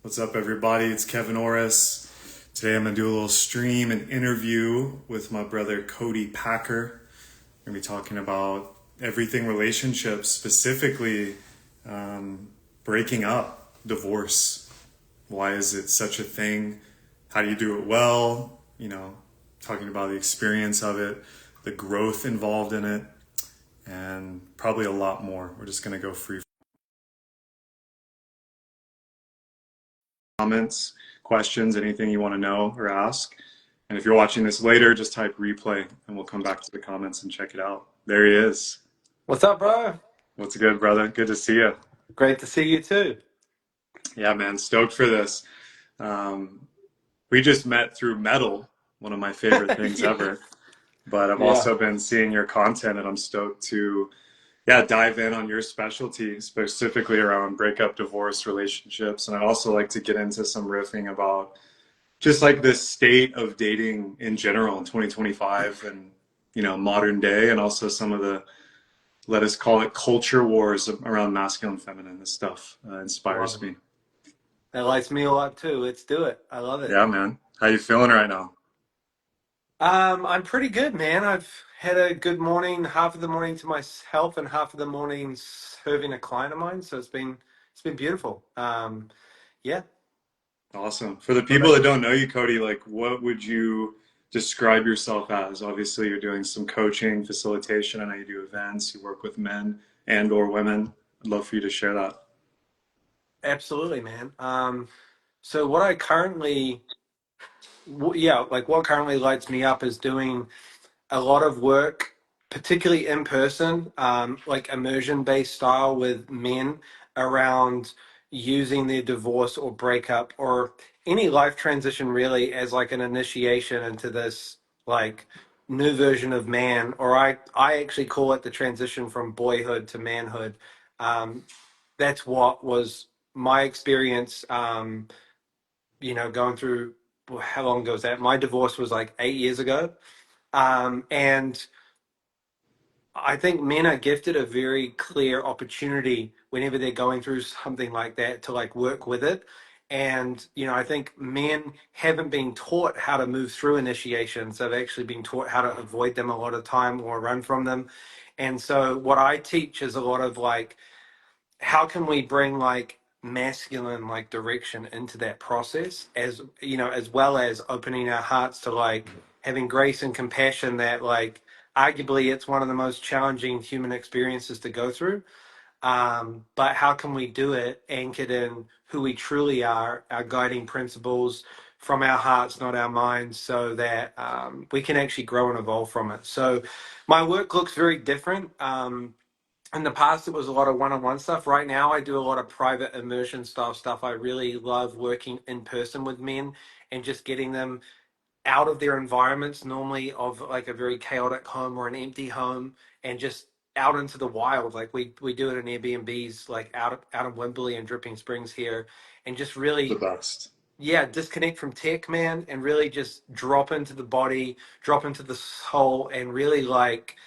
What's up, everybody? It's Kevin Orris. Today I'm going to do a little stream and interview with my brother Cody Packer. We're going to be talking about everything relationships, specifically breaking up, divorce. Why is it such a thing? How do you do it well? Talking about the experience of it, the growth involved in it, and probably a lot more. We're just going to go free comments, questions, anything you want to know or ask. And if you're watching this later, just type replay and we'll come back to the comments and check it out. There he is. What's up, bro? What's good, brother? Good to see you. Great to see you too. Yeah, man, stoked for this. Um, we just met through metal, one of my favorite things Yeah. ever. But I've Yeah. also been seeing your content and I'm stoked to, yeah, dive in on your specialty, specifically around breakup, divorce, relationships. And I'd also like to get into some riffing about just like this state of dating in general in 2025 and modern day, and also some of the, let us call it, culture wars around masculine feminine. This stuff Love inspires it. me. That lights me all up too. Let's do it. I love it. Yeah, man, how you feeling right now? I'm pretty good, man. I've had a good morning, half of the morning to myself and half of the morning serving a client of mine. So it's been beautiful. Yeah. Awesome. For the What people about that you? don't know you, Cody, like what would you describe yourself as? Obviously you're doing some coaching, facilitation. I know you do events, you work with men and or women. I'd love for you to share that. Absolutely, man. So what I currently, yeah, like what currently lights me up is doing a lot of work, particularly in person, like immersion based style with men around using their divorce or breakup or any life transition really as like an initiation into this like new version of man, or I actually call it the transition from boyhood to manhood. Um, that's what was my experience, going through, well, how long ago was that? My divorce was like 8 years ago. And I think men are gifted a very clear opportunity whenever they're going through something like that to like work with it. And, I think men haven't been taught how to move through initiations. They've actually been taught how to avoid them a lot of time or run from them. And so what I teach is a lot of like how can we bring like masculine like direction into that process, as as well as opening our hearts to like having grace and compassion, that like arguably it's one of the most challenging human experiences to go through. But how can we do it anchored in who we truly are, our guiding principles from our hearts, not our minds, so that we can actually grow and evolve from it. So my work looks very different. In the past, it was a lot of one-on-one stuff. Right now, I do a lot of private immersion style stuff. I really love working in person with men and just getting them out of their environments, normally of like a very chaotic home or an empty home, and just out into the wild. Like we do it in Airbnbs, like out of Wimberley and Dripping Springs here, and just The really, best. yeah, disconnect from tech, man, and really just drop into the body, drop into the soul, and really like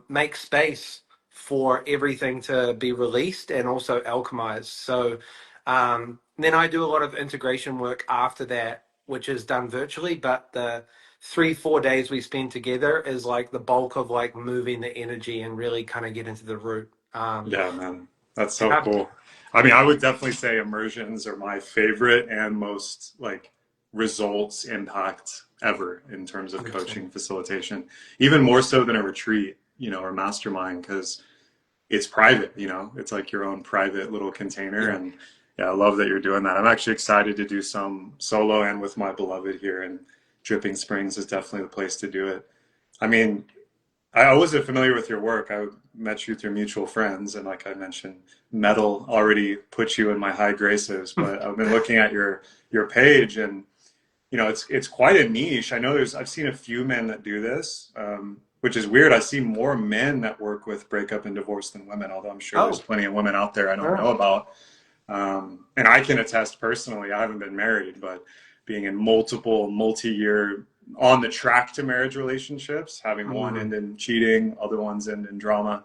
make space for everything to be released and also alchemized. So then I do a lot of integration work after that, which is done virtually, but the 3 4 days we spend together is like the bulk of like moving the energy and really kind of get into the root. Yeah, man, that's And so I've, cool. I mean, I would definitely say immersions are my favorite and most like results impact ever in terms of 100%. coaching facilitation, even more so than a retreat, or mastermind, because it's private, it's like your own private little container. Yeah. And yeah, I love that you're doing that. I'm actually excited to do some solo and with my beloved here, and Dripping Springs is definitely the place to do it. I mean, I wasn't familiar with your work. I met you through mutual friends, and like I mentioned, metal already put you in my high graces. But I've been looking at your page, and it's quite a niche. I know I've seen a few men that do this, which is weird. I see more men that work with breakup and divorce than women, although I'm sure there's Oh, plenty of women out there I don't yeah. know about. And I can attest personally, I haven't been married, but being in multiple multi-year on the track to marriage relationships, having one Mm, end in cheating, other ones end in drama,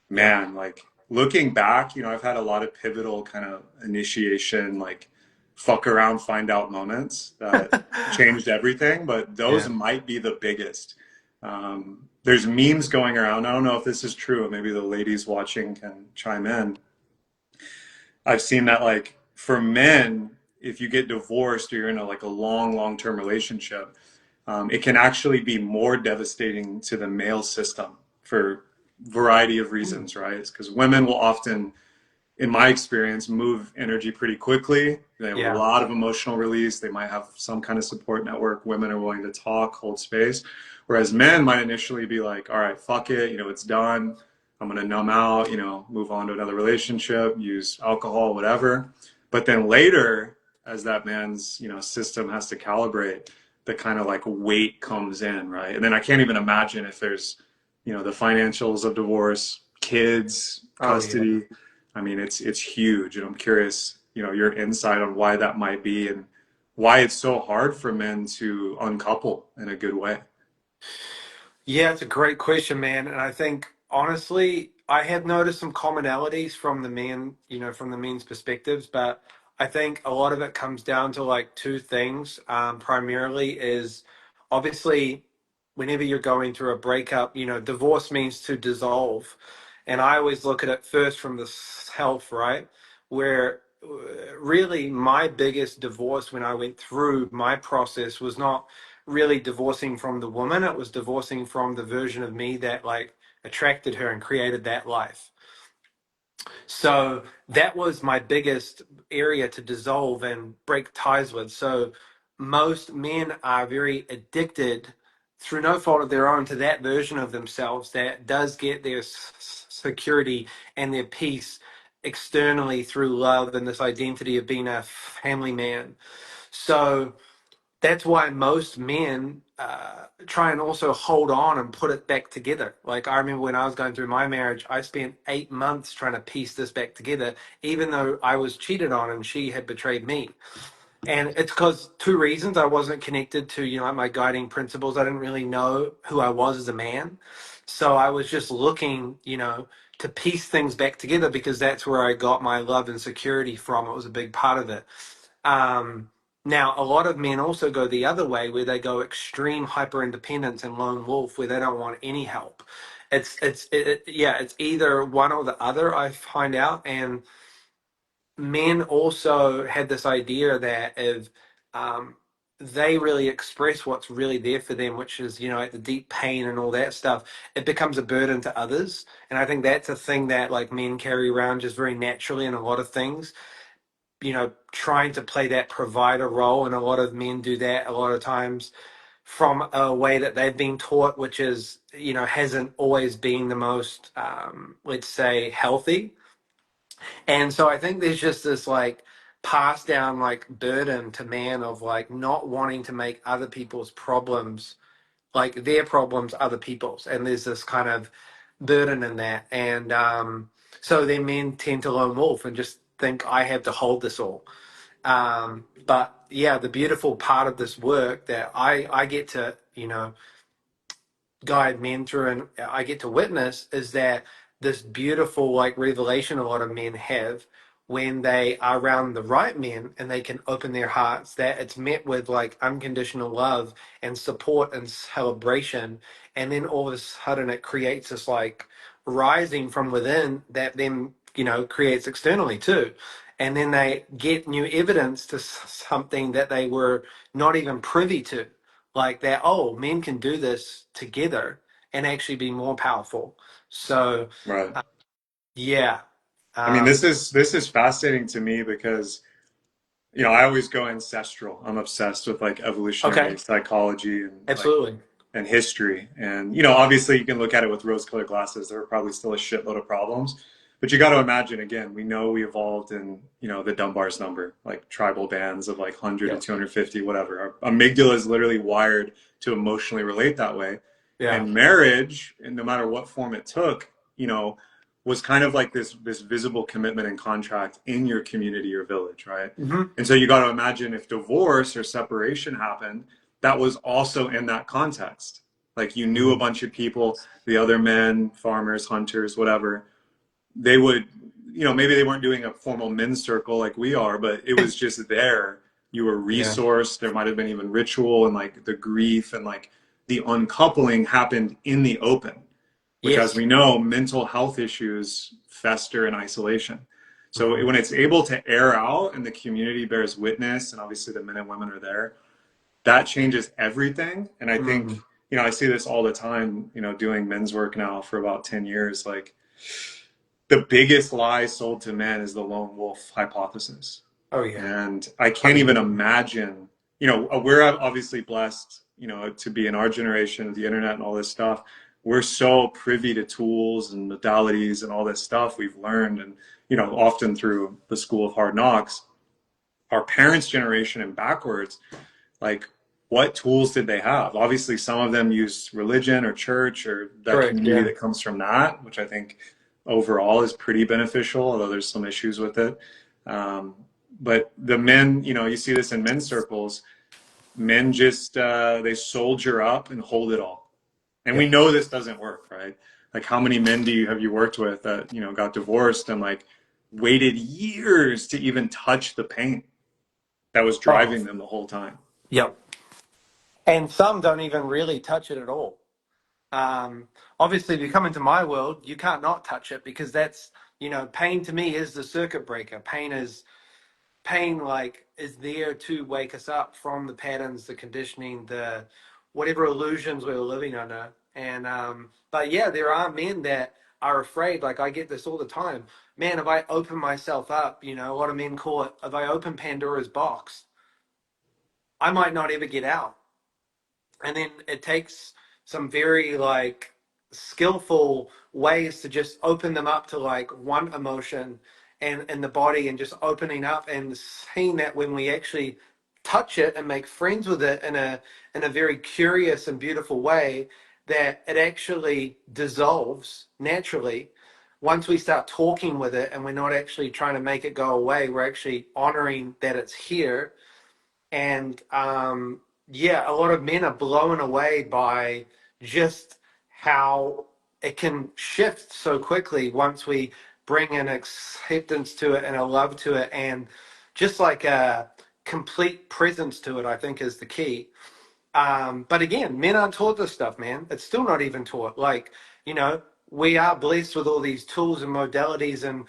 yeah. man, like looking back, I've had a lot of pivotal kind of initiation, like fuck around, find out moments that changed everything, but those Yeah. might be the biggest. There's memes going around. I don't know if this is true. Maybe the ladies watching can chime in. I've seen that like for men, if you get divorced or you're in a like a long term relationship, it can actually be more devastating to the male system for variety of Mm. reasons, right? Because women will often, in my experience, move energy pretty quickly. They have a Yeah. lot of emotional release. They might have some kind of support network. Women are willing to talk, hold space. Whereas men might initially be like, all right, fuck it, it's done. I'm going to numb out, move on to another relationship, use alcohol, whatever. But then later, as that man's, system has to calibrate, the kind of like weight comes in, right? And then I can't even imagine if there's, the financials of divorce, kids, Oh yeah. custody. I mean, it's huge, and I'm curious, your insight on why that might be and why it's so hard for men to uncouple in a good way. Yeah, it's a great question, man. And I think honestly, I have noticed some commonalities from the men, from the men's perspectives, but I think a lot of it comes down to like two things. Primarily is obviously whenever you're going through a breakup, divorce means to dissolve. And I always look at it first from the self, right? Where really my biggest divorce when I went through my process was not really divorcing from the woman. It was divorcing from the version of me that like attracted her and created that life. So that was my biggest area to dissolve and break ties with. So most men are very addicted through no fault of their own to that version of themselves that does get their security and their peace externally through love and this identity of being a family man. So that's why most men try and also hold on and put it back together. Like I remember when I was going through my marriage, I spent 8 months trying to piece this back together, even though I was cheated on and she had betrayed me. And it's because two reasons. I wasn't connected to, like my guiding principles. I didn't really know who I was as a man. So I was just looking, to piece things back together because that's where I got my love and security from. It was a big part of it. Um, Now, a lot of men also go the other way, where they go extreme hyper independence and lone wolf, where they don't want any help. Yeah, it's either one or the other. I find out, and men also had this idea that if um, they really express what's really there for them, which is like the deep pain and all that stuff, it becomes a burden to others. And I think that's a thing that like men carry around just very naturally in a lot of things, trying to play that provider role. And a lot of men do that a lot of times from a way that they've been taught, which is, hasn't always been the most, let's say, healthy. And so I think there's just this like passed down like burden to man of like not wanting to make other people's problems like their problems other people's. And there's this kind of burden in that. And so then men tend to lone wolf and just think I have to hold this all. But yeah, the beautiful part of this work that I get to, guide men through and I get to witness is that this beautiful like revelation a lot of men have when they are around the right men and they can open their hearts, that it's met with like unconditional love and support and celebration. And then all of a sudden it creates this like rising from within that then, creates externally too. And then they get new evidence to something that they were not even privy to, like that, oh, men can do this together and actually be more powerful. So Right. yeah. I mean, um this is fascinating to me because I always go ancestral. I'm obsessed with like okay, evolutionary psychology absolutely. and history. And obviously you can look at it with rose-colored glasses. There are probably still a shitload of problems, but you got to imagine again. We know we evolved in the Dunbar's number, like tribal bands of like 100 to Yeah. 250, whatever. Our amygdala is literally wired to emotionally relate that way, Yeah. and marriage, and no matter what form it took, was kind of like this visible commitment and contract in your community or village, right? Hmm. And so you got to imagine if divorce or separation happened, that was also in that context. Like you knew a Hmm. bunch of people, the other men, farmers, hunters, whatever, they would maybe they weren't doing a formal men's circle like we are, but it was just there. You were Yeah. resourced. There might have been even ritual, and like the grief and like the uncoupling happened in the open, which, as Yes. we know, mental health issues fester in isolation. So Hmm. when it's able to air out and the community bears witness, and obviously the men and women are there, that changes everything. And I Mm. think, I see this all the time, doing men's work now for about 10 years. Like, the biggest lie sold to men is the lone wolf hypothesis. Oh yeah. And I can't even 100%. imagine, we're obviously blessed, to be in our generation of the internet and all this stuff. We're so privy to tools and modalities and all this stuff we've learned. And, often through the school of hard knocks, our parents' generation and backwards, like, what tools did they have? Obviously, some of them used religion or church or that Correct. community Yeah. that comes from that, which I think overall is pretty beneficial, although there's some issues with it. Um, but the men, you see this in men's circles. Men just they soldier up and hold it all, and we Yep. know this doesn't work, right? Like, how many men have you worked with that got divorced and like waited years to even touch the pain that was Oh. driving them the whole time? Yep. And some don't even really touch it at all. Obviously, if you come into my world, you can't not touch it because that's, pain to me is the circuit breaker. Pain like is there to wake us up from the patterns, the conditioning, the whatever illusions we were living under. And but yeah, there are men that are afraid. Like I get this all the time. Man, if I open myself up, a lot of men call it, if I open Pandora's box, I might not ever get out. And then it takes some very like skillful ways to just open them up to like one emotion and in the body and just opening up and seeing that when we actually touch it and make friends with it in a very curious and beautiful way, that it actually dissolves naturally once we start talking with it, and we're not actually trying to make it go away. We're actually honoring that it's here. And yeah, a lot of men are blown away by just how it can shift so quickly once we bring an acceptance to it and a love to it, and just like a complete presence to it, I think is the key. But again, men aren't taught this stuff, man. It's still not even taught. Like, we are blessed with all these tools and modalities and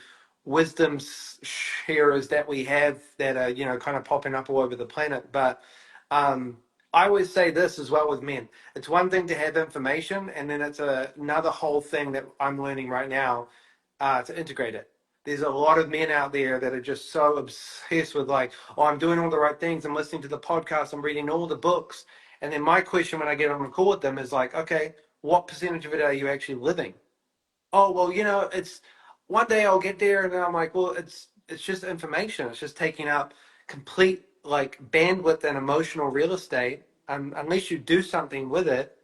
wisdom sharers that we have that are, kind of popping up all over the planet. But um, I always say this as well with men. It's one thing to have information, and then it's another whole thing that I'm learning right now to integrate it. There's a lot of men out there that are just so obsessed with like, oh, I'm doing all the right things. I'm listening to the podcast. I'm reading all the books. And then my question when I get on a call with them is like, okay, what percentage of it are you actually living? Oh, well, it's one day I'll get there, and then I'm like, well, it's just information. It's just taking up complete like bandwidth and emotional real estate. Unless you do something with it,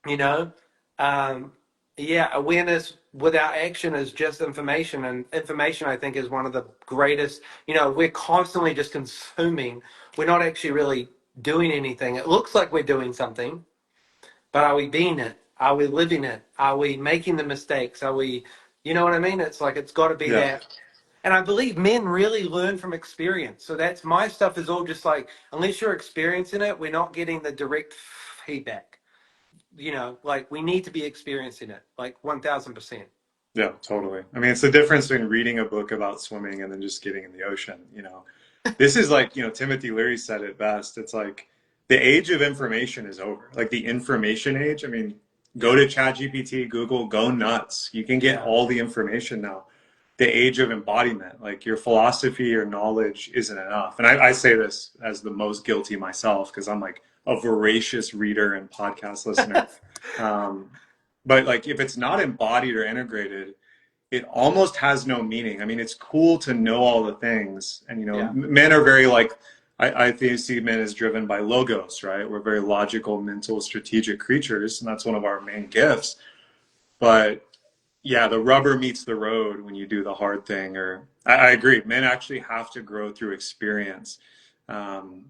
you know. Um, yeah, awareness without action is just information, and information I think is one of the greatest. We're constantly just consuming. We're not actually really doing anything. It looks like we're doing something, but are we being it? Are we living it? Are we making the mistakes? Are we, you know what I mean? It's like it's got to be Yeah. that. And I believe men really learn from experience. So that's my stuff is all just like, unless you're experiencing it, we're not getting the direct feedback. Like we need to be experiencing it, like 1000%. Yeah, totally. I mean, it's the difference between reading a book about swimming and then just getting in the ocean. This is like, Timothy Leary said it best. It's like the age of information is over. Like the information age. I mean, go Yeah. to ChatGPT, Google, go nuts. You can get Yeah. all the information now. The age of embodiment, like your philosophy or knowledge isn't enough. And I say this as the most guilty myself because I'm like a voracious reader and podcast listener. Um, but like if it's not embodied or integrated, it almost has no meaning. I mean, it's cool to know all the things, and Yeah. men are very like I think see men as driven by logos, right? We're very logical, mental, strategic creatures, and that's one of our main gifts. But yeah, the rubber meets the road when you do the hard thing. Or I agree, men actually have to grow through experience, um,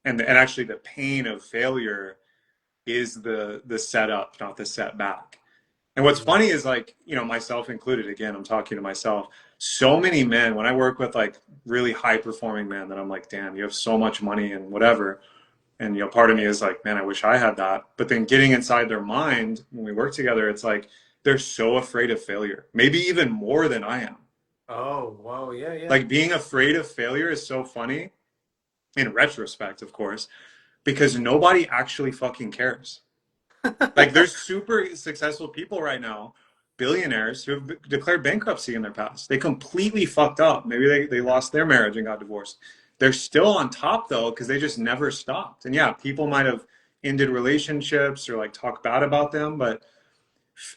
and actually the pain of failure is the setup, not the setback. And what's funny is like, myself included, again, I'm talking to myself. So many men, when I work with like really high performing men that I'm like, damn, you have so much money and whatever. And part of me is like, man, I wish I had that. But then getting inside their mind when we work together, it's like they're so afraid of failure, maybe even more than I am. Oh, wow, yeah, yeah. Like being afraid of failure is so funny in retrospect, of course, because nobody actually fucking cares. Like there's super successful people right now, billionaires who have declared bankruptcy in their past. They completely fucked up. Maybe they lost their marriage and got divorced. They're still on top though, because they just never stopped. And yeah, people might have ended relationships or like talk bad about them, but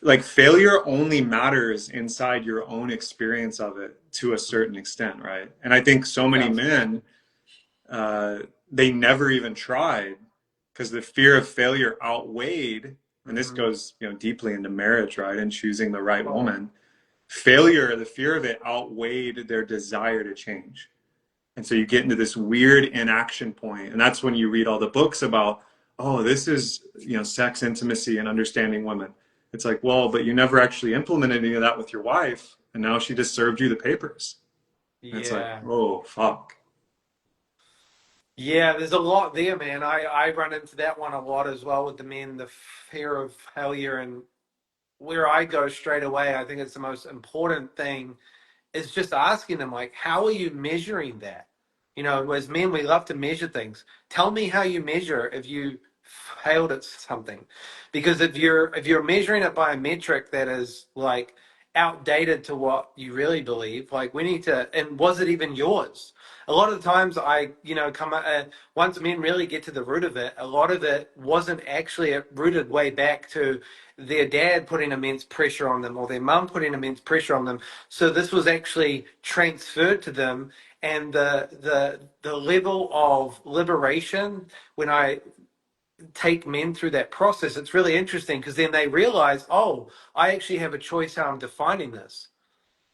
like failure only matters inside your own experience of it to a certain extent, right? And I think so many Thousand. men uh, they never even tried because the fear of failure outweighed, and this Mm-hmm. goes deeply into marriage, right, and choosing the right Oh, woman. Failure, the fear of it outweighed their desire to change. And so you get into this weird inaction point, and that's when you read all the books about, oh, this is sex, intimacy, and understanding women. It's like, well, but you never actually implemented any of that with your wife, and now she just served you the papers. And it's like, yeah. oh fuck. Yeah, there's a lot there, man. I run into that one a lot as well with the men, the fear of failure, and where I go straight away, I think it's the most important thing is just asking them like, how are you measuring that? As men, we love to measure things. Tell me how you measure if you failed at something, because if you're measuring it by a metric that is like outdated to what you really believe, like we need to, and was it even yours? A lot of the times, come once men really get to the root of it, a lot of it wasn't actually rooted way back to their dad putting immense pressure on them or their mum putting immense pressure on them, so this was actually transferred to them, and the level of liberation when I take men through that process, it's really interesting because then they realize, oh, I actually have a choice how I'm defining this,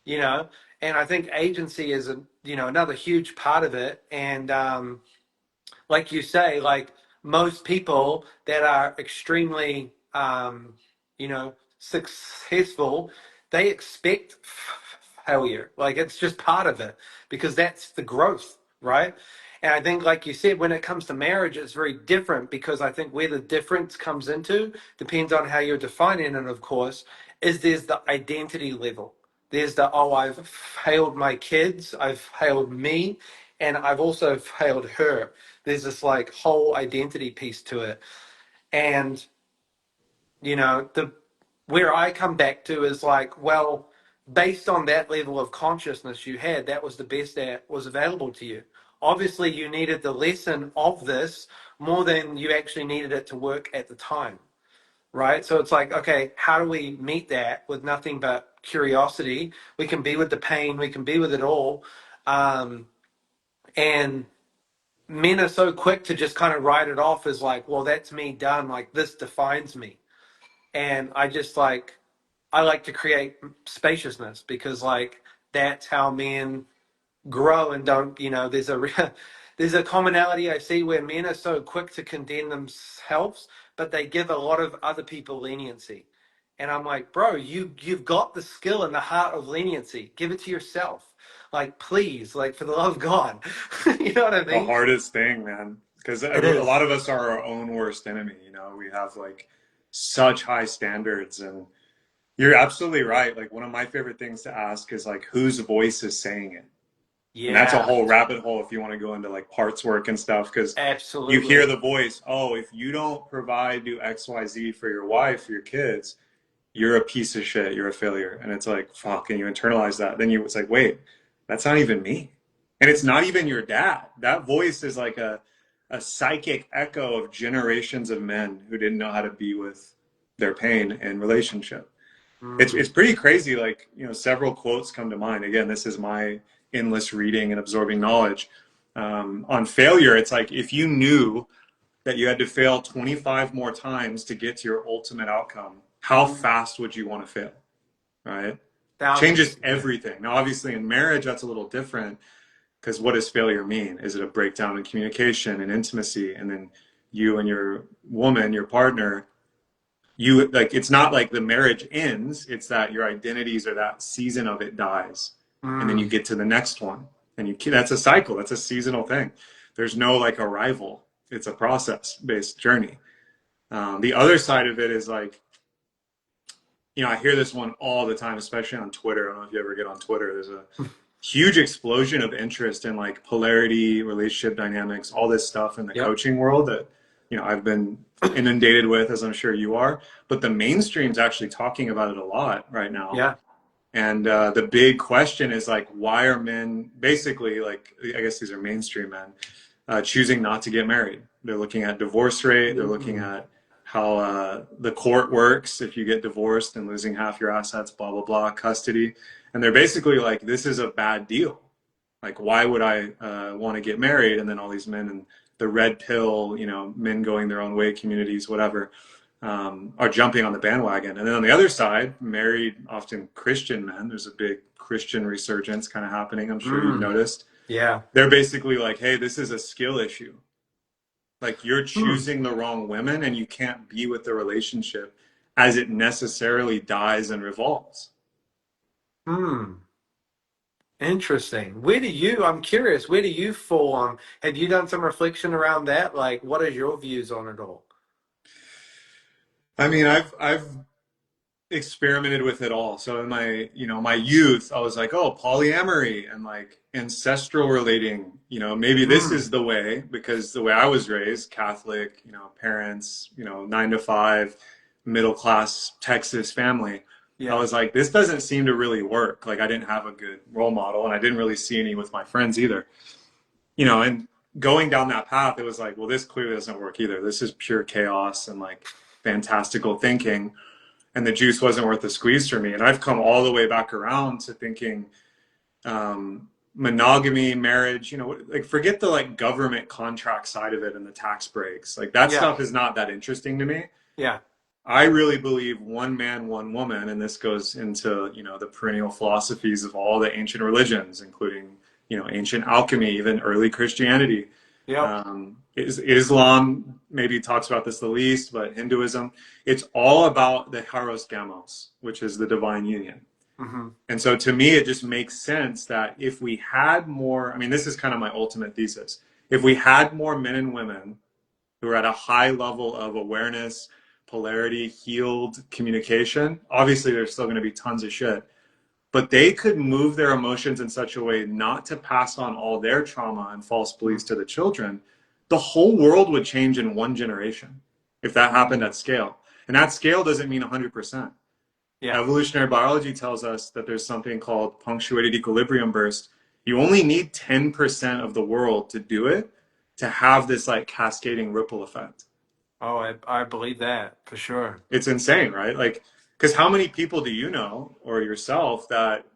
you know. And I think agency is another huge part of it, and like you say, like most people that are extremely, successful, they expect failure. Like it's just part of it because that's the growth, right? And I think, like you said, when it comes to marriage, it's very different because I think where the difference comes into depends on how you're defining it, of course, is there's the identity level. There's the, oh, I've failed my kids, I've failed me, and I've also failed her. There's this like whole identity piece to it. And the where I come back to is like, well, based on that level of consciousness you had, that was the best that was available to you. Obviously you needed the lesson of this more than you actually needed it to work at the time, right? So it's like, okay, how do we meet that with nothing but curiosity? We can be with the pain, we can be with it all. And men are so quick to just kind of write it off as like, well, that's me done. Like this defines me. And I like to create spaciousness because like that's how men grow and don't, there's a commonality I see where men are so quick to condemn themselves, but they give a lot of other people leniency. And I'm like, bro, you've got the skill and the heart of leniency. Give it to yourself. Like, please, like for the love of God. You know what I The mean? hardest thing, man, because a It lot is. of us are our own worst enemy. We have like such high standards, and you're absolutely right. Like one of my favorite things to ask is like, whose voice is saying it? And that's a Yeah, whole rabbit hole if you want to go into like parts work and stuff, because you hear absolutely. the voice, oh, if you don't provide, do XYZ for your wife, for your kids, you're a piece of shit, you're a failure. And it's like, fuck, and you internalize that. Then it's like, wait, that's not even me. And it's not even your dad. That voice is like a psychic echo of generations of men who didn't know how to be with their pain and relationship. It's Mm. pretty crazy. Like, several quotes come to mind. Again, this is my endless reading and absorbing knowledge. On failure, it's like if you knew that you had to fail 25 more times to get to your ultimate outcome, how Mm. fast would you want to fail? Right? Changes Thousands. Yeah. everything. Now, obviously, in marriage, that's a little different because what does failure mean? Is it a breakdown in communication and intimacy? And then you and your woman, your partner, you like it's not like the marriage ends, it's that your identities or that season of it dies, and then you Mm. get to the next one, and you that's a cycle, that's a seasonal thing. There's no like arrival, it's a process based journey. The other side of it is like, I hear this one all the time, especially on Twitter. I don't know if you ever get on Twitter. There's a huge explosion of interest in like polarity, relationship dynamics, all this stuff in the Yep. coaching world that, I've been inundated with, as I'm sure you are. But the mainstream's actually talking about it a lot right now. Yeah. And the big question is like, why are men basically like, I guess these are mainstream men, choosing not to get married? They're looking at divorce rate. They're looking Mm. at how the court works if you get divorced and losing half your assets, blah, blah, blah, custody. And they're basically like, this is a bad deal. Like, why would I want to get married? And then all these men and the red pill, men going their own way, communities, whatever, are jumping on the bandwagon. And then on the other side, married, often Christian men, there's a big Christian resurgence kind of happening. I'm sure you've Mm. noticed. Yeah. They're basically like, hey, this is a skill issue. Like, you're Mm. choosing the wrong women and you can't be with the relationship as it necessarily dies and revolves. Mm. Interesting. I'm curious, where do you fall on? Have you done some reflection around that? Like, what is your views on it all? I mean, I've experimented with it all. So in my youth, I was like, oh, polyamory and like ancestral relating, maybe this Mm. is the way, because the way I was raised, Catholic, parents, 9 to 5, middle class Texas family. I Yeah. was like, this doesn't seem to really work. Like I didn't have a good role model and I didn't really see any with my friends either. And going down that path, it was like, well, this clearly doesn't work either. This is pure chaos and like fantastical thinking, and the juice wasn't worth the squeeze for me. And I've come all the way back around to thinking monogamy, marriage, like forget the like government contract side of it and the tax breaks. Like that Yeah. stuff is not that interesting to me. Yeah. I really believe one man, one woman, and this goes into, the perennial philosophies of all the ancient religions, including, ancient alchemy, even early Christianity. Yep. Islam maybe talks about this the least, but Hinduism, it's all about the Haros Gamos, which is the divine union. Mm-hmm. And so to me, it just makes sense that if we had more, I mean, this is kind of my ultimate thesis. If we had more men and women who are at a high level of awareness, polarity, healed communication, obviously there's still going to be tons of shit, but they could move their emotions in such a way not to pass on all their trauma and false beliefs to the children, the whole world would change in one generation if that happened at scale. And that scale doesn't mean 100%. Yeah. Evolutionary biology tells us that there's something called punctuated equilibrium burst. You only need 10% of the world to do it to have this like cascading ripple effect. Oh, I believe that for sure. It's insane, right? Like, because how many people do you know or yourself that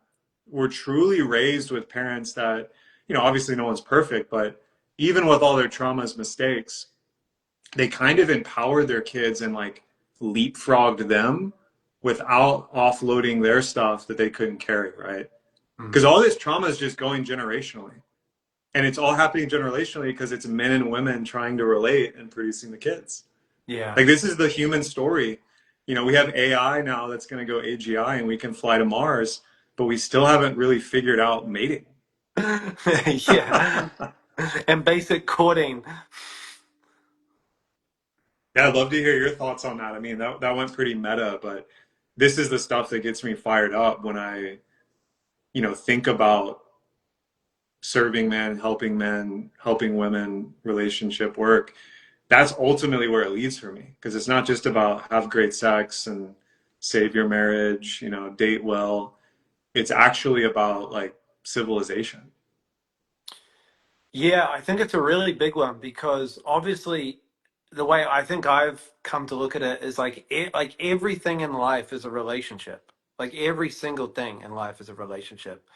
were truly raised with parents that, obviously no one's perfect, but even with all their traumas, mistakes, they kind of empowered their kids and like leapfrogged them without offloading their stuff that they couldn't carry, right? Mm. Because all this trauma is just going generationally. And it's all happening generationally because it's men and women trying to relate and producing the kids. Yeah. Like this is the human story. We have AI now that's going to go AGI and we can fly to Mars, but we still haven't really figured out mating. Yeah. And basic courting. Yeah, I'd love to hear your thoughts on that. I mean, that went pretty meta, but this is the stuff that gets me fired up when I, think about serving men, helping women, relationship work. That's ultimately where it leads for me because it's not just about have great sex and save your marriage, date well. It's actually about like civilization. Yeah, I think it's a really big one because obviously the way I think I've come to look at it is like everything in life is a relationship. Like every single thing in life is a relationship.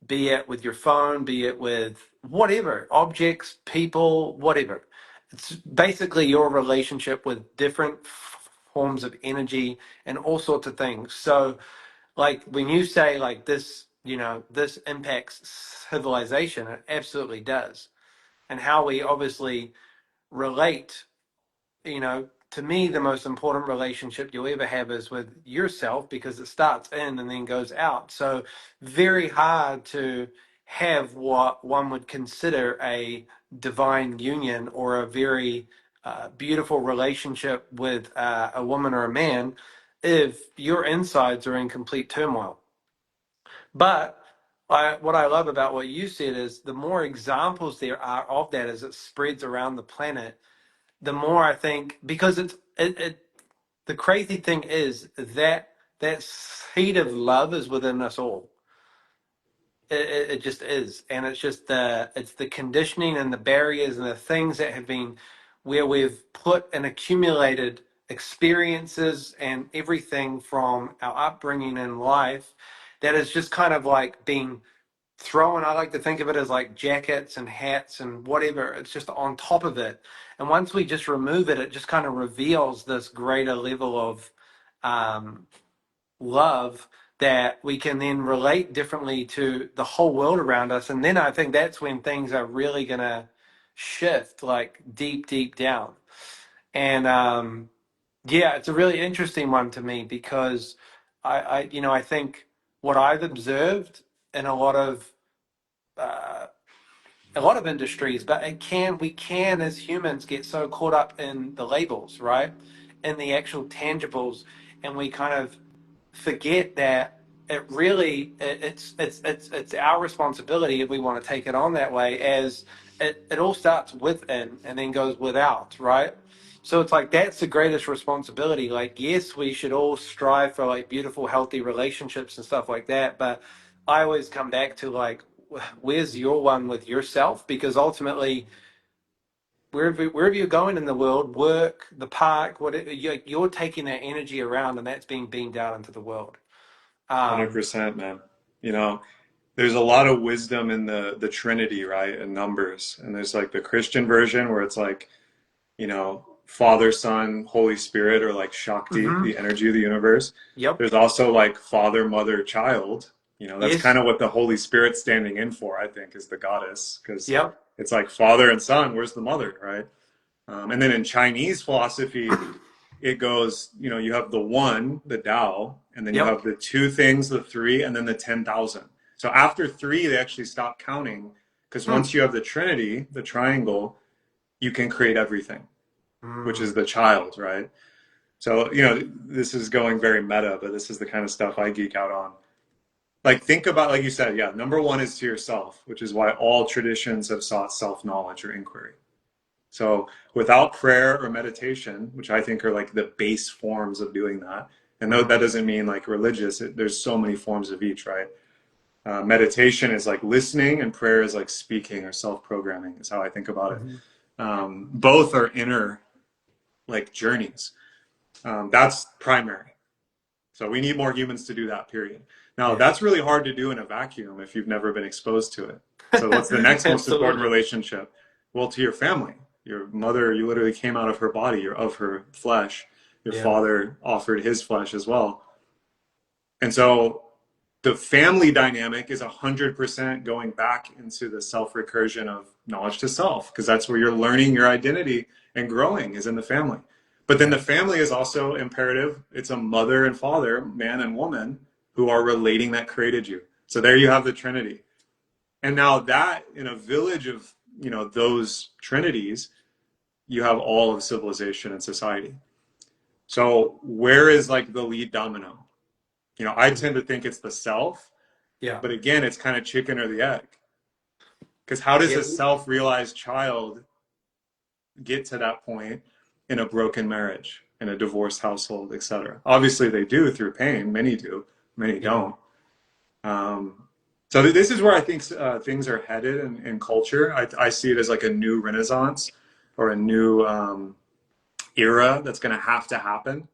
Be it with your phone, be it with whatever, objects, people, whatever. It's basically your relationship with different forms of energy and all sorts of things. So like when you say like this, this impacts civilization, it absolutely does. And how we obviously relate, you know, to me, the most important relationship you'll ever have is with yourself because it starts in and then goes out. So, very hard to have what one would consider a divine union or a very beautiful relationship with a woman or a man if your insides are in complete turmoil. But what I love about what you said is the more examples there are of that as it spreads around the planet, the more I think because the crazy thing is that that seed of love is within us all. It just is, and it's just the conditioning and the barriers and the things that have been where we've put and accumulated experiences and everything from our upbringing in life that is just kind of like being thrown. I like to think of it as like jackets and hats and whatever. It's just on top of it. And once we just remove it, it just kind of reveals this greater level of um, love that we can then relate differently to the whole world around us. And then I think that's when things are really going to shift like deep, deep down. And yeah, it's a really interesting one to me because I think what I've observed in uh, a lot of industries, but we can as humans get so caught up in the labels, right? In the actual tangibles, and we kind of forget that it's our responsibility if we want to take it on that way as it all starts within and then goes without, right? So it's like that's the greatest responsibility. Like, yes, we should all strive for like beautiful, healthy relationships and stuff like that, but I always come back to like where's your one with yourself? Because ultimately, wherever you're going in the world, work, the park, whatever, you're taking that energy around, and that's being beamed out into the world. Um, 100%, man. You know, there's a lot of wisdom in the Trinity, right? And numbers. And there's like the Christian version where it's like, Father, Son, Holy Spirit, or like Shakti, mhm. the energy of the universe. Yep. There's also like Father, Mother, Child. That's kind Yes. of what the Holy Spirit's standing in for, I think, is the goddess, because Yep. it's like Father and Son. Where's the mother, right? And then in Chinese philosophy, it goes, you have the one, the Tao, and then you Yep. have the two things, the three, and then the 10,000. So after three, they actually stop counting because Hmm. once you have the Trinity, the triangle, you can create everything, which is Mm. the child, right? So, this is going very meta, but this is the kind of stuff I geek out on. Like, think about, like you said, yeah, number one is to yourself, which is why all traditions have sought self knowledge or inquiry. So without prayer or meditation, which I think are like the base forms of doing that, and though that Mm. doesn't mean like religious, there's so many forms of each, right? Meditation is like listening, and prayer is like speaking or self-programming, is how I think about it. Mhm. Both are inner like journeys. That's primary. So we need more humans to do that, period. Now, Yeah. that's really hard to do in a vacuum if you've never been exposed to it. So what's the next most important Absolutely. relationship? Well, to your family. Your mother, you literally came out of her body, you're of her flesh. Your Yeah. father offered his flesh as well. And so the family dynamic is 100% going back into the self recursion of knowledge to self, because that's where you're learning your identity and growing is in the family. But then Yeah. the family is also imperative. It's a mother and father, man and woman, who are relating that created you. So there you have the Trinity. And now that in a village of, those trinities, you have all of civilization and society. So where is like the lead domino? I Mhm. tend to think it's the self, Yeah. but again, it's kind of chicken or the egg. Because how does Yeah. a self-realized child get to that point in a broken marriage, in a divorced household, etc.? Obviously, they do through pain. Many do, many Yeah. don't. Um, so this is where I think things are headed in culture. I see it as like a new renaissance or a new era that's going to have to happen.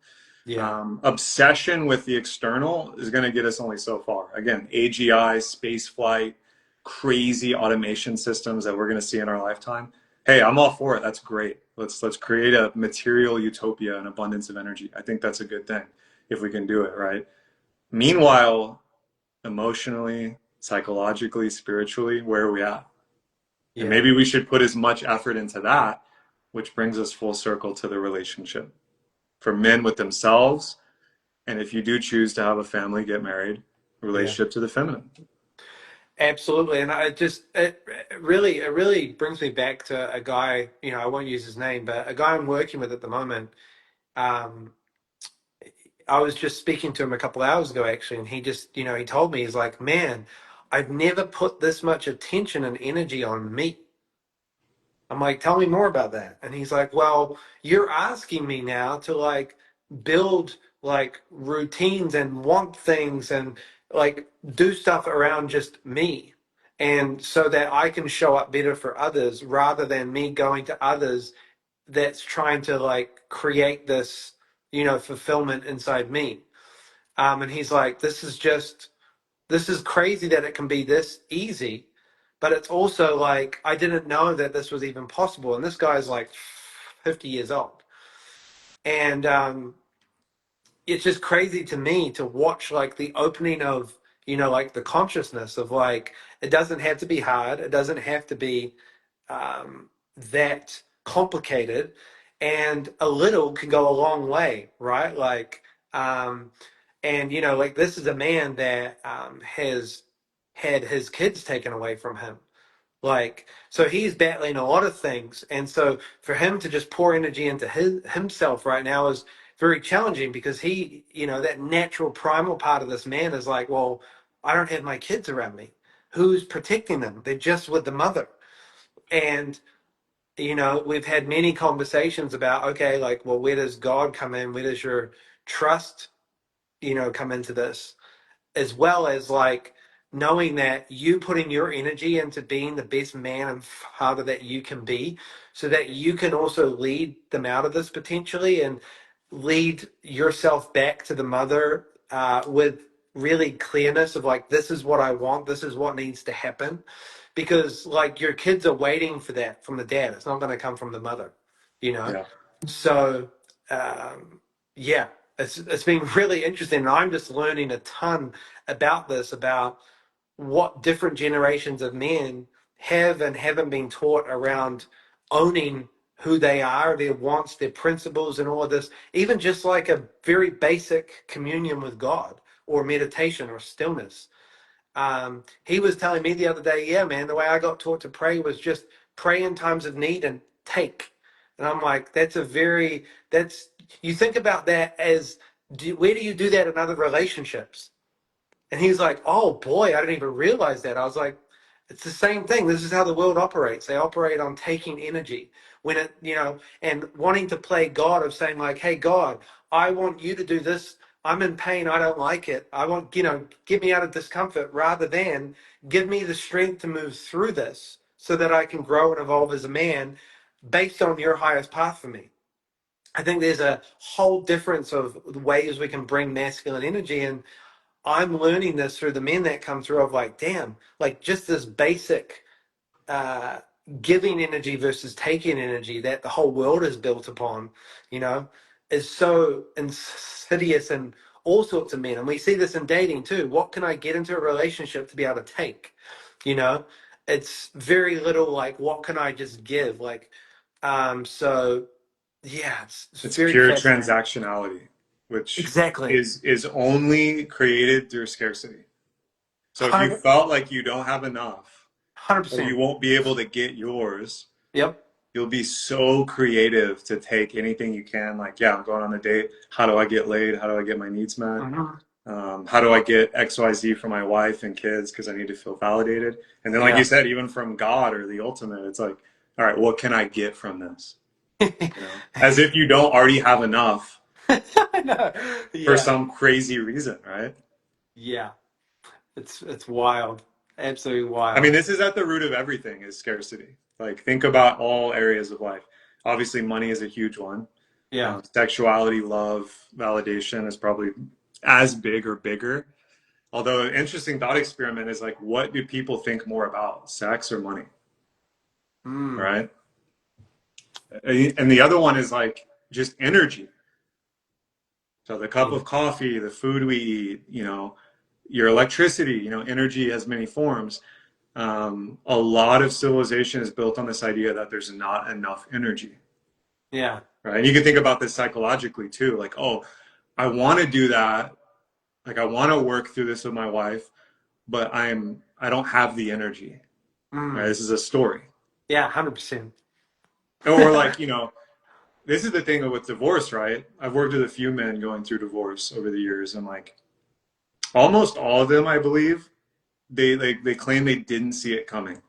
Yeah. Obsession with the external is going to get us only so far. Again, AGI, space flight, crazy automation systems that we're going to see in our lifetime. Hey, I'm all for it. That's great. Let's create a material utopia and abundance of energy. I think that's a good thing if we can do it, right? Meanwhile, emotionally, psychologically, spiritually, where are we at? And Yeah. maybe we should put as much effort into that, which brings us full circle to the relationship. for men with themselves. And if you do choose to have a family, get married, Yeah. relationship to the feminine. Absolutely, and it really brings me back to a guy. I won't use his name, but a guy I'm working with at the moment. Um, I was just speaking to him a couple hours ago, actually, and he just, he told me, he's like, man, I've never put this much attention and energy on me. I'm like, tell me more about that. And he's like, well, you're asking me now to like build like routines and want things and like do stuff around just me. And so that I can show up better for others rather than me going to others that's trying to like create this, fulfillment inside me. And he's like, this is crazy that it can be this easy, but it's also like I didn't know that this was even possible. And this guy's like 50 years old, and it's just crazy to me to watch like the opening of like the consciousness of like it doesn't have to be hard, it doesn't have to be that complicated, and a little can go a long way, right? Like, and like this is a man that has had his kids taken away from him. Like, so he's battling a lot of things, and so for him to just pour energy into himself right now is very challenging because that natural primal part of this man is like, well, I don't have my kids around me. Who's protecting them? They're just with the mother. And we've had many conversations about, okay, like, well, where does God come in? Where does your trust, come into this? As well as like knowing that you putting your energy into being the best man and father that you can be, so that you can also lead them out of this potentially and lead yourself back to the mother with really clearness of like, this is what I want, this is what needs to happen. Because like your kids are waiting for that from the dad. It's not going to come from the mother, you know? Yeah. So, yeah, it's been really interesting. And I'm just learning a ton about this, about what different generations of men have and haven't been taught around owning who they are, their wants, their principles, and all of this. Even just like a very basic communion with God or meditation or stillness. He was telling me the other day, yeah, man, the way I got taught to pray was just pray in times of need and take. And I'm like, you think about that as, where do you do that in other relationships? And he's like, oh boy, I didn't even realize that. I was like, it's the same thing. This is how the world operates. They operate on taking energy when and wanting to play God of saying like, hey, God, I want you to do this. I'm in pain. I don't like it. I want, get me out of discomfort rather than give me the strength to move through this so that I can grow and evolve as a man based on your highest path for me. I think there's a whole difference of ways we can bring masculine energy, and I'm learning this through the men that come through of like, damn, like just this basic uh, giving energy versus taking energy that the whole world is built upon, you know, is so insidious in all sorts of men. And we see this in dating too. What can I get into a relationship to be able to take? You know, it's very little like, what can I just give? Like, so yeah, it's It's very pure fascinating. transactionality, which Exactly. is only created through scarcity. So if you 100, felt like you don't have enough or you 100%. won't be able to get yours, Yep. you'll be so creative to take anything you can. Like, yeah, I'm going on a date. How do I get laid? How do I get my needs met? Hmm. How do I get XYZ for my wife and kids because I need to feel validated? And then, like you Yeah. said, even from God or the ultimate, it's like, all right, what can I get from this? As if you don't already have enough I know. for Yeah. some crazy reason, right? Yeah. It's wild. Absolutely I mean, wild. this is at the root of everything is scarcity. Like, think about all areas of life. Obviously, money is a huge one. Yeah. Sexuality, love, validation is probably as big or bigger. Although, an interesting thought experiment is like, what do people think more about, sex or money? Mm. Right? And the other one is like just energy. So the cup Yeah. of coffee, the food we eat, your electricity, energy has many forms. A lot of civilization is built on this idea that there's not enough energy, Yeah. right? And you can think about this psychologically too, like, oh, I want to do that, like I want to work through this with my wife, but I don't have the energy, right? Mm. This is a story. Yeah, 100%. Or like, this is the thing with divorce, right? I've worked with a few men going through divorce over the years, and like almost all of them, I believe, they claim they didn't see it coming.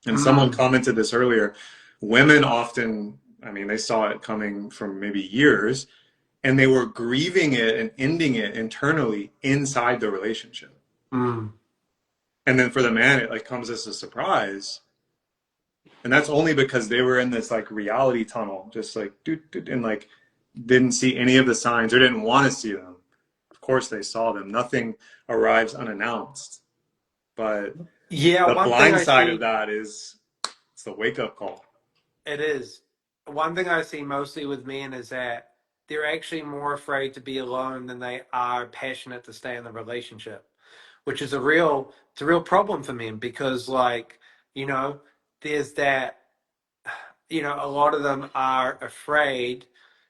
And someone Mm. commented this earlier. Women often, I mean, they saw it coming from maybe years, and they were grieving it and ending it internally inside the relationship. Mm. And then for the man, it like comes as a surprise. And that's only because they were in this like reality tunnel, just like and like didn't see any of the signs or didn't want to see them. Of course, they saw them. Nothing arrives unannounced. But Yeah, the one thing blind I side of see, that is it's the wake up call. it is. One thing I see mostly with men is that they're actually more afraid to be alone than they are passionate to stay in the relationship, which is it's a real problem for men because like, you know, there's that a lot of them are afraid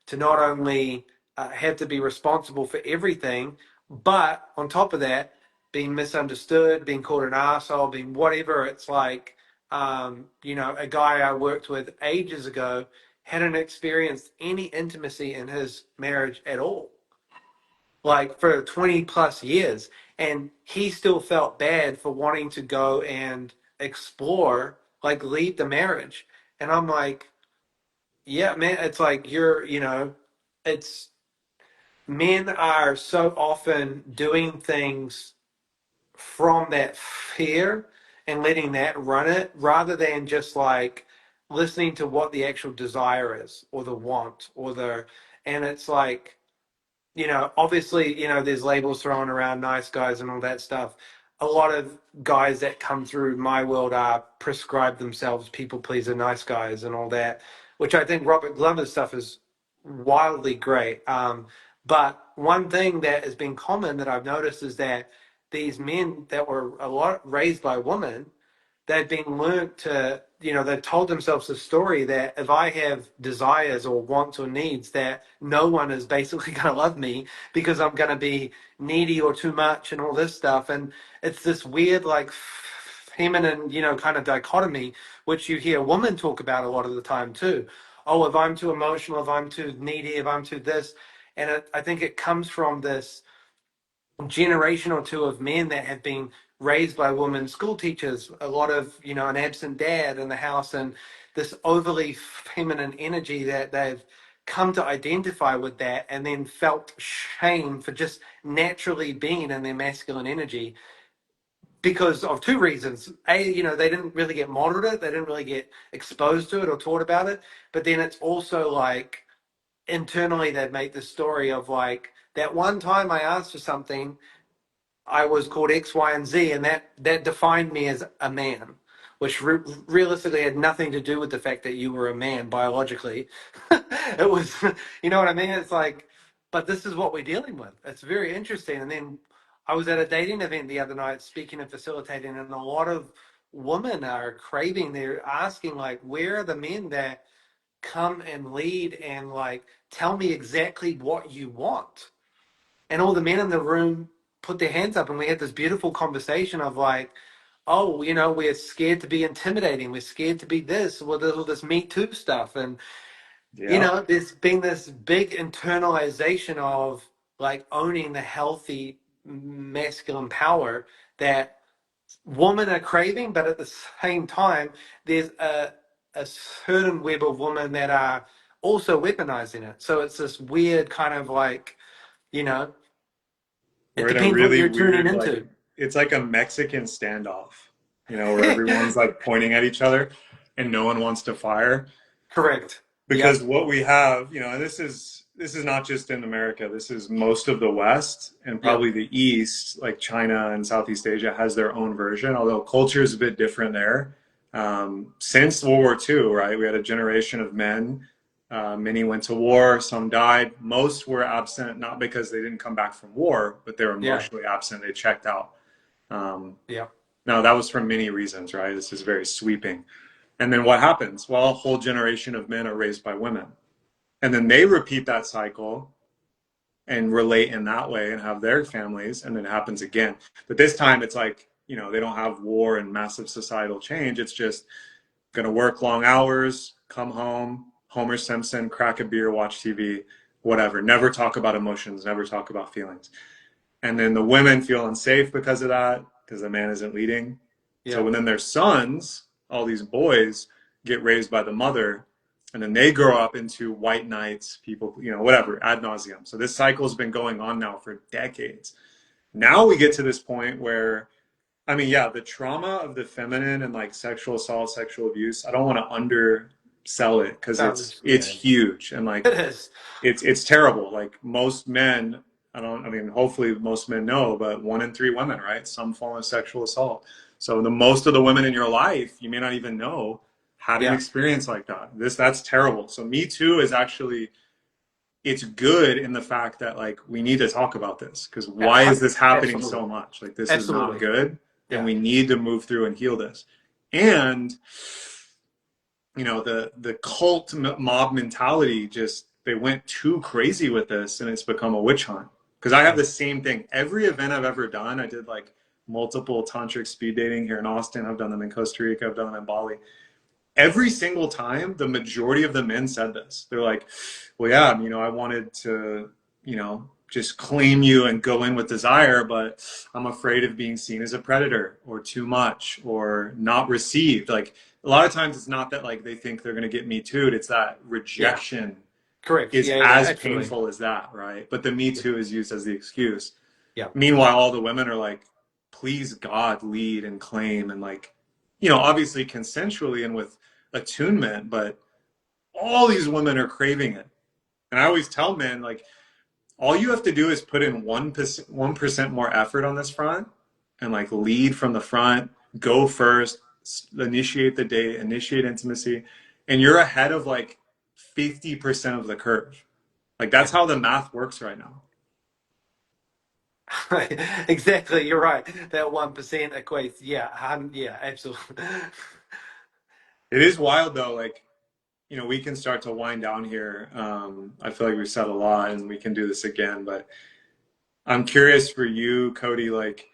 to not only have to be responsible for everything, but on top of that, being misunderstood, being called an asshole, being whatever. It's like, a guy I worked with ages ago hadn't experienced any intimacy in his marriage at all, like for 20 plus years. And he still felt bad for wanting to go and explore, like leave the marriage. And I'm like, yeah, man, it's like it's men are so often doing things from that fear and letting that run it rather than just like listening to what the actual desire is or the want or and it's like obviously, there's labels thrown around, nice guys and all that stuff. A lot of guys that come through my world are prescribed themselves people pleaser, nice guys, and all that, which I think Robert Glover's stuff is wildly great. But one thing that has been common that I've noticed is that these men that were a lot raised by women, they've been learnt to, they've told themselves a story that if I have desires or wants or needs, that no one is basically going to love me because I'm going to be needy or too much and all this stuff. And it's this weird, like, feminine, kind of dichotomy, which you hear women talk about a lot of the time too. Oh, if I'm too emotional, if I'm too needy, if I'm too this. And I think it comes from this generation or two of men that have been raised by women school teachers, a lot of, an absent dad in the house, and this overly feminine energy that they've come to identify with that and then felt shame for just naturally being in their masculine energy because of two reasons. A, they didn't really get modeled it, they didn't really get exposed to it or taught about it. But then it's also like internally they've made this story of like that one time I asked for something, I was called X, Y, and Z, and that defined me as a man, which realistically had nothing to do with the fact that you were a man biologically. It was, you know what I mean? It's like, but this is what we're dealing with. It's very interesting. And then I was at a dating event the other night, speaking and facilitating, and a lot of women are craving. They're asking, like, where are the men that come and lead and like tell me exactly what you want? And all the men in the room put their hands up, and we had this beautiful conversation of like, oh, we're scared to be intimidating, we're scared to be this, well, there's all this me too stuff. And Yeah. there's been this big internalization of like owning the healthy masculine power that women are craving, but at the same time there's a certain web of women that are also weaponizing it. So it's this weird kind of like, you know it We're in a depends what really you're tuning weird, like, into. it's like a Mexican standoff, where everyone's like pointing at each other and no one wants to fire. Correct. Because Yep. what we have, and this is not just in America, this is most of the West and Yep. probably the East, like China and Southeast Asia has their own version, although culture is a bit different there. Since World War II, right, we had a generation of men. Many went to war, some died. Most were absent, not because they didn't come back from war, but they were Yeah. emotionally absent. They checked out. Um, Yep. now, that was for many reasons, right? This is very sweeping. And then what happens? Well, a whole generation of men are raised by women. and then they repeat that cycle and relate in that way and have their families, and then it happens again. But this time it's like, they don't have war and massive societal change. It's just gonna work long hours, come home, Homer Simpson, crack a beer, watch TV, whatever. Never talk about emotions, never talk about feelings. And then the women feel unsafe because of that, because the man isn't leading. So Yeah. when then their sons, all these boys, get raised by the mother, and then they grow up into white knights, people, whatever, ad nauseum. So this cycle's been going on now for decades. Now we get to this point where, I mean, yeah, the trauma of the feminine and like sexual assault, sexual abuse, I don't want to undersell it because it's Sounds, it's yeah. huge, and like It is. it's terrible. Like most men, I mean, hopefully most men know, but 1 in 3 women, right? Some form of sexual assault. So the most of the women in your life, you may not even know, had an Yeah. experience like that. That's terrible. So Me Too is actually, it's good in the fact that like we need to talk about this, because why is this happening Absolutely. so much? Like this is not Absolutely. good, and Yeah. we need to move through and heal this. And the cult mob mentality, just they went too crazy with this, and it's become a witch hunt. Because I have the same thing. Every event I've ever done, I did like multiple tantric speed dating here in Austin. I've done them in Costa Rica. I've done them in Bali. Every single time, the majority of the men said this. They're like, well, yeah, I wanted to, just claim you and go in with desire, but I'm afraid of being seen as a predator or too much or not received. Like a lot of times it's not that like they think they're going to get me too'd. It's that Yeah. rejection Correct. is Yeah. Yeah. as Absolutely. painful as that, right? But the Me Yeah. Too is used as the excuse. Yeah. Meanwhile, all the women are like, please God, lead and claim, and like, obviously consensually and with attunement, but all these women are craving it. And I always tell men, like, all you have to do is put in 1% more effort on this front, and like lead from the front, go first, initiate the date, initiate intimacy, and you're ahead of like 50% of the curve. Like that's Yeah. how the math works right now. Exactly. You're right. That 1% equates. Yeah. Yeah. Absolutely. It is wild though, like, we can start to wind down here. I feel like we've said a lot and we can do this again, but I'm curious for you, Cody, like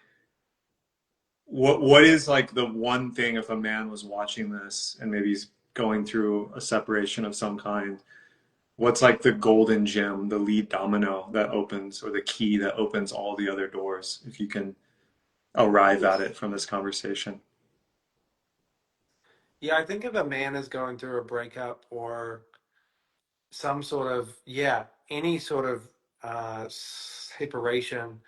what is like the one thing, if a man was watching this and maybe he's going through a separation of some kind, what's like the golden gem, the lead domino that opens, or the key that opens all the other doors, if you can arrive at it from this conversation? Yeah. I think if a man is going through a breakup or some sort of, yeah, any sort of separation,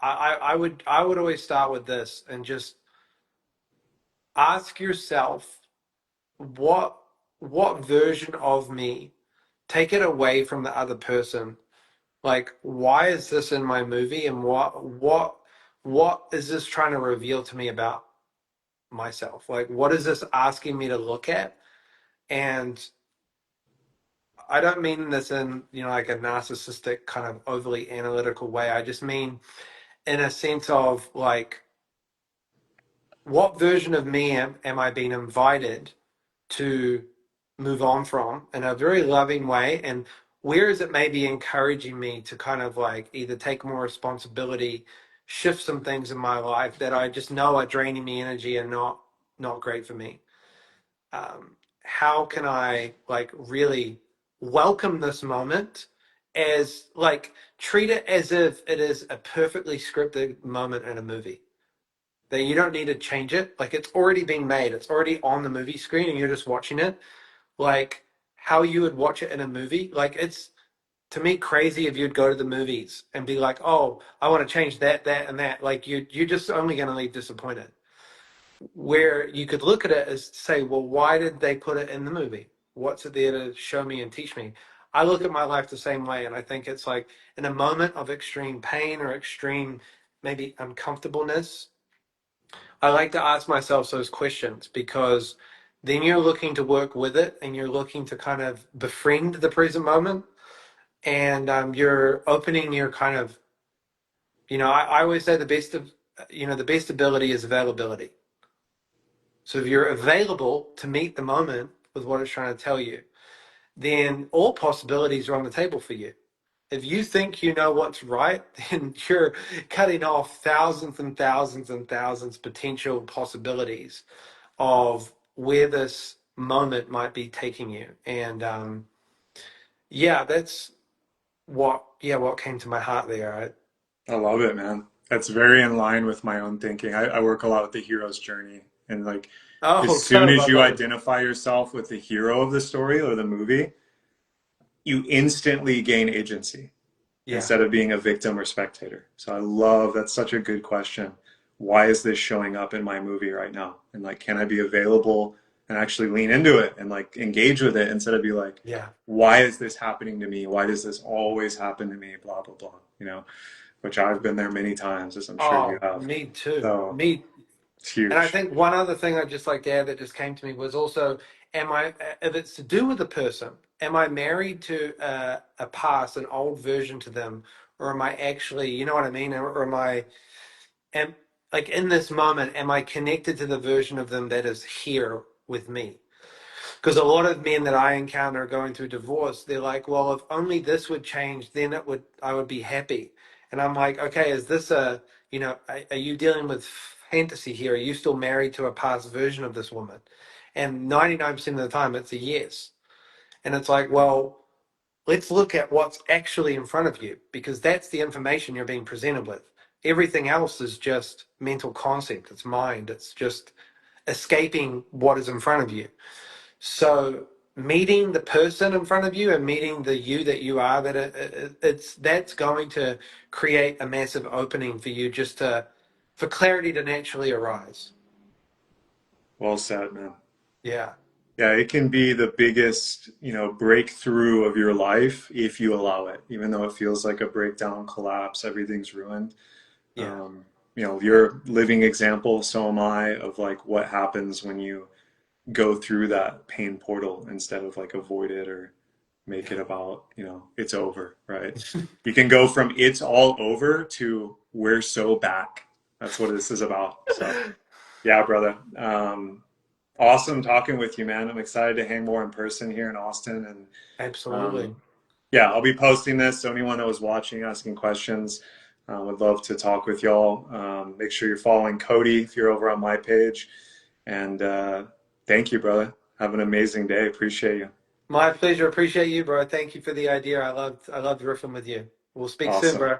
I would always start with this and just ask yourself what what version of me, take it away from the other person, like why is this in my movie, and what is this trying to reveal to me about myself, like what is this asking me to look at. And I don't mean this in, like a narcissistic kind of overly analytical way. I just mean in a sense of like, what version of me am I being invited to move on from in a very loving way? And where is it maybe encouraging me to kind of like either take more responsibility, shift some things in my life that I just know are draining me energy and not great for me? How can I like really welcome this moment, as like treat it as if it is a perfectly scripted moment in a movie, that you don't need to change it. Like it's already been made. It's already on the movie screen and you're just watching it. Like how you would watch it in a movie. Like it's, to me, crazy if you'd go to the movies and be like, "Oh, I want to change that, that, and that." Like you're just only going to leave disappointed. Where you could look at it as say, "Well, why did they put it in the movie? What's it there to show me and teach me?" I look at my life the same way, and I think it's like in a moment of extreme pain or extreme maybe uncomfortableness, I like to ask myself those questions, because then you're looking to work with it and you're looking to kind of befriend the present moment. And you're opening your kind of, I always say the best ability is availability. So if you're available to meet the moment with what it's trying to tell you, then all possibilities are on the table for you. If you think you know what's right, then you're cutting off thousands and thousands and thousands potential possibilities of where this moment might be taking you. And yeah, that's what came to my heart there. I love it, man. That's very in line with my own thinking. I work a lot with the hero's journey. And like, as Oh, soon totally, as I you love it. identify yourself with the hero of the story or the movie, you instantly gain agency Yeah, instead of being a victim or spectator. So I love that's such a good question. Why is this showing up in my movie right now? And like, can I be available and actually lean into it and like engage with it instead of be like, yeah. why is this happening to me? Why does this always happen to me? Blah, blah, blah, you know, which I've been there many times, as I'm sure you Oh, have. me too. So Me. it's And I huge. think one other thing I'd just like to add that just came to me was also, if it's to do with the person, am I married to a past, an old version to them, or am I actually, you know what I mean? Or am, like in this moment, am I connected to the version of them that is here with me? Because a lot of men that I encounter going through divorce, they're like, well, if only this would change, then I would be happy. And I'm like, okay, is this are you dealing with fantasy here? Are you still married to a past version of this woman? And 99% of the time, it's a yes. And it's like, well, let's look at what's actually in front of you because that's the information you're being presented with. Everything else is just mental concept. It's mind. It's just escaping what is in front of you. So meeting the person in front of you and meeting the you that you are, it's that's going to create a massive opening for you just to for clarity to naturally arise. Well said, man. Yeah, Yeah, it can be the biggest, breakthrough of your life if you allow it, even though it feels like a breakdown, collapse, everything's ruined. yeah, You're a living example, so am I, of like what happens when you go through that pain portal instead of like avoid it or make yeah. it about, it's over, right? You can go from it's all over to we're so back. That's what this is about. So, yeah, brother. Awesome talking with you, man. I'm excited to hang more in person here in Austin. And Absolutely. um, yeah, I'll be posting this. So anyone that was watching, asking questions, would love to talk with y'all. Make sure you're following Cody if you're over on my page. And thank you, brother. Have an amazing day. Appreciate you. My pleasure. Appreciate you, bro. Thank you for the idea. I loved riffing with you. We'll speak soon, Awesome. bro.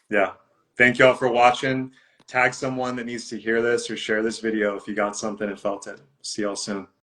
Yeah. Thank y'all for watching. Tag someone that needs to hear this or share this video if you got something and felt it. See y'all soon.